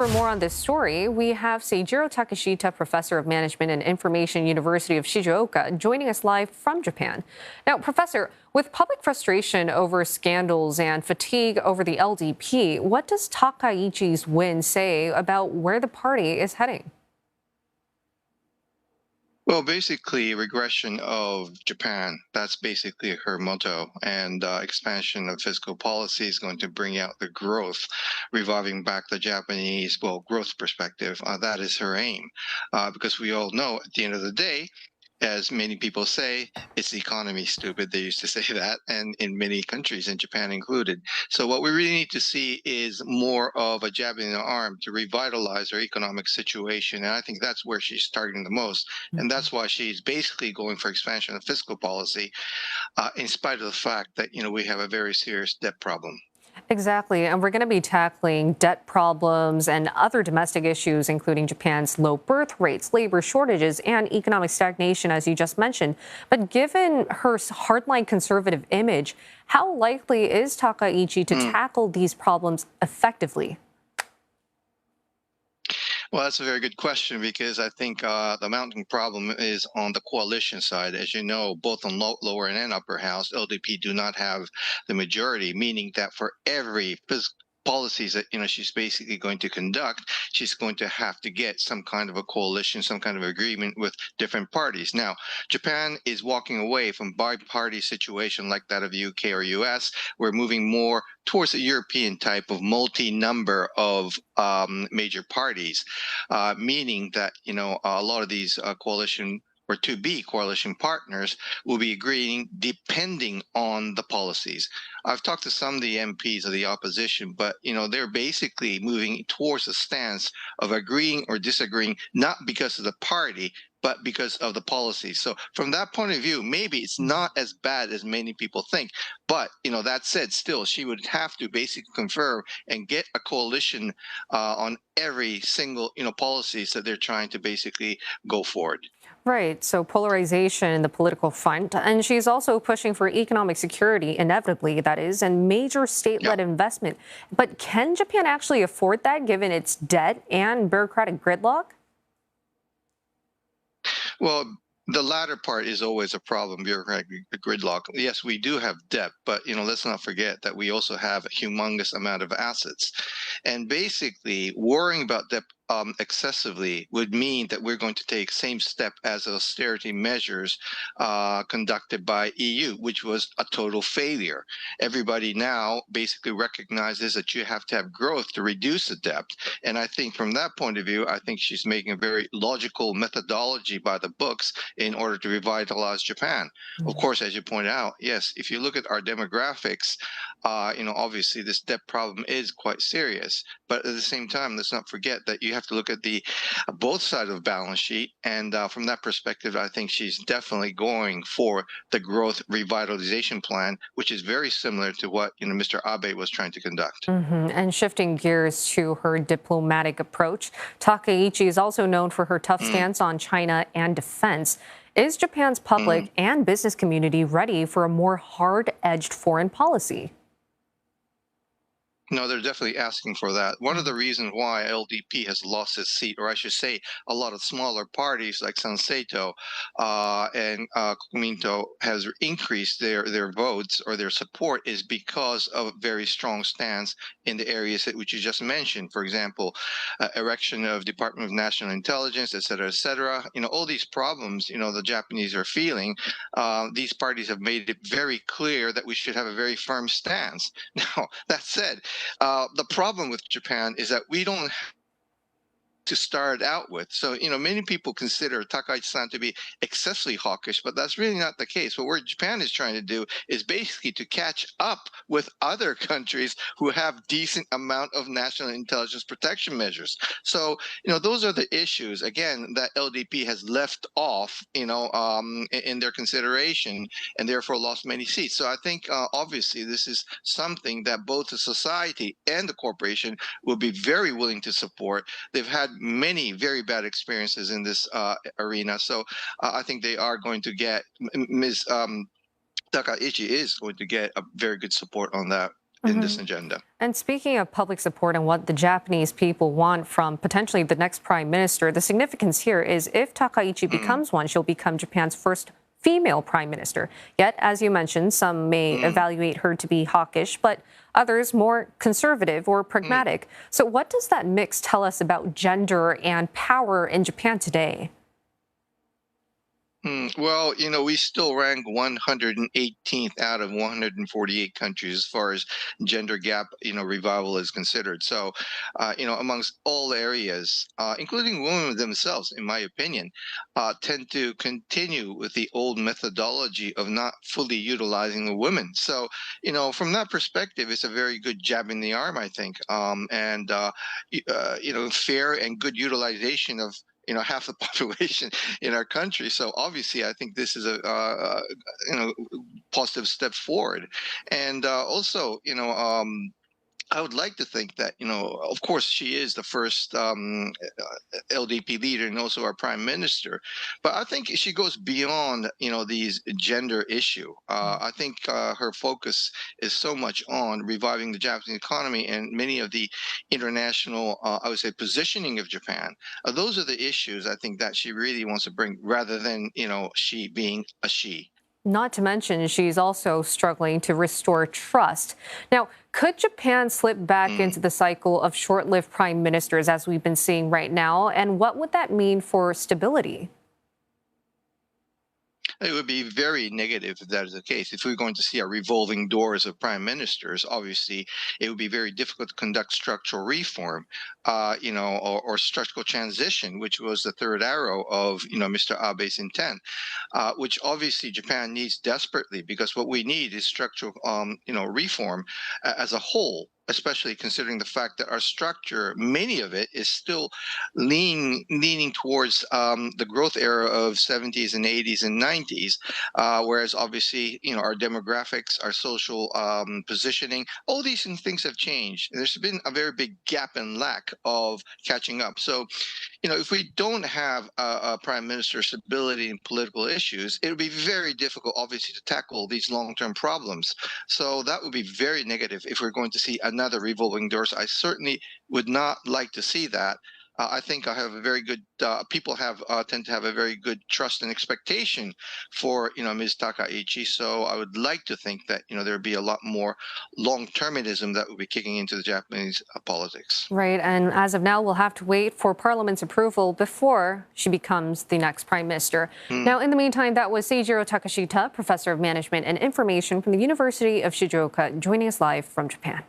For more on this story, we have Seijiro Takeshita, professor of management and information, University of Shizuoka, joining us live from Japan. Now, professor, with public frustration over scandals and fatigue over the LDP, what does Takaichi's win say about where the party is heading? Well, basically, regression of Japan. That's basically her motto. And expansion of fiscal policy is going to bring out the growth, reviving back the Japanese, well, growth perspective. That is her aim. Because we all know at the end of the day, as many people say, it's the economy, stupid. They used to say that, and in many countries, and Japan included. So what we really need to see is more of a jab in the arm to revitalize our economic situation, and I think that's where she's targeting the most, and that's why she's basically going for expansion of fiscal policy, in spite of the fact that we have a very serious debt problem. Exactly. And we're going to be tackling debt problems and other domestic issues, including Japan's low birth rates, labor shortages, and economic stagnation, as you just mentioned. But given her hardline conservative image, how likely is Takaichi to tackle these problems effectively? Well, that's a very good question because I think the mounting problem is on the coalition side. As you know, both on lower and upper house, LDP do not have the majority, meaning that for every policies that she's basically going to conduct, she's going to have to get some kind of a coalition, some kind of agreement with different parties. Now, Japan is walking away from bi-party situation like that of UK or US. We're moving more towards a European type of multi-number of major parties, meaning that a lot of these coalition or to be coalition partners will be agreeing depending on the policies. I've talked to some of the MPs of the opposition, but they're basically moving towards a stance of agreeing or disagreeing, not because of the party, but because of the policy. So from that point of view, maybe it's not as bad as many people think. But that said, still, she would have to basically confirm and get a coalition on every single policies that they're trying to basically go forward. Right. So polarization in the political front. And she's also pushing for economic security, inevitably, that is, and major state-led Yeah. investment. But can Japan actually afford that given its debt and bureaucratic gridlock? Well, the latter part is always a problem, bureaucratic gridlock. Yes, we do have debt, but let's not forget that we also have a humongous amount of assets. And basically, worrying about debt excessively would mean that we're going to take same step as austerity measures conducted by EU, which was a total failure. Everybody now basically recognizes that you have to have growth to reduce the debt. And I think from that point of view, I think she's making a very logical methodology by the books in order to revitalize Japan. Of course, as you pointed out, yes, if you look at our demographics, obviously this debt problem is quite serious. But at the same time, let's not forget that you have to look at the both sides of the balance sheet. And from that perspective, I think she's definitely going for the growth revitalization plan, which is very similar to what Mr. Abe was trying to conduct. And shifting gears to her diplomatic approach, Takaichi is also known for her tough Mm, stance on China and defense. Is Japan's mm. public and business community ready for a more hard-edged foreign policy? No, they're definitely asking for that. One of the reasons why LDP has lost its seat, or I should say, a lot of smaller parties like Sanseito and Kuminto has increased their votes or their support is because of a very strong stance in the areas that which you just mentioned. For example, erection of Department of National Intelligence, et cetera, et cetera. All these problems, the Japanese are feeling. These parties have made it very clear that we should have a very firm stance. Now, that said, the problem with Japan is that we don't to start out with. So, many people consider Takaichi-san to be excessively hawkish, but that's really not the case. What Japan is trying to do is basically to catch up with other countries who have decent amount of national intelligence protection measures. So, those are the issues, again, that LDP has left off, in their consideration and therefore lost many seats. So I think obviously this is something that both the society and the corporation will be very willing to support. They've had many very bad experiences in this arena. So I think they are going to get Ms. Takaichi is going to get a very good support on that in this agenda. And speaking of public support and what the Japanese people want from potentially the next prime minister, the significance here is if Takaichi becomes one, she'll become Japan's first female prime minister. Yet, as you mentioned, some may evaluate her to be hawkish, but others more conservative or pragmatic. So what does that mix tell us about gender and power in Japan today? Well, we still rank 118th out of 148 countries as far as gender gap, revival is considered. So, amongst all areas, including women themselves, in my opinion, tend to continue with the old methodology of not fully utilizing the women. So, from that perspective, it's a very good jab in the arm, I think, and fair and good utilization of half the population in our country. So obviously, I think this is a positive step forward, and also I would like to think that, of course, she is the first LDP leader and also our prime minister. But I think she goes beyond, these gender issue. I think her focus is so much on reviving the Japanese economy and many of the international, I would say, positioning of Japan. Those are the issues I think that she really wants to bring rather than, she being a she. Not to mention, she's also struggling to restore trust. Now, could Japan slip back into the cycle of short-lived prime ministers as we've been seeing right now? And what would that mean for stability? It would be very negative if that is the case. If we're going to see a revolving doors of prime ministers, obviously it would be very difficult to conduct structural reform, or structural transition, which was the third arrow of, Mr. Abe's intent, which obviously Japan needs desperately, because what we need is structural, reform as a whole, especially considering the fact that our structure, many of it, is still leaning towards the growth era of 70s and 80s and 90s, whereas obviously, our demographics, our social positioning, all these things have changed. There's been a very big gap and lack of catching up. So, if we don't have a prime minister stability in political issues, it would be very difficult, obviously, to tackle these long-term problems. So that would be very negative if we're going to see another revolving doors. I certainly would not like to see that. I think I have a very good people have tend to have a very good trust and expectation for Ms. Takaichi. So I would like to think that there would be a lot more long-termism that would be kicking into the Japanese politics. Right, and as of now, we'll have to wait for Parliament's approval before she becomes the next prime minister. Now, in the meantime, that was Seijiro Takeshita, professor of management and information from the University of Shizuoka, joining us live from Japan.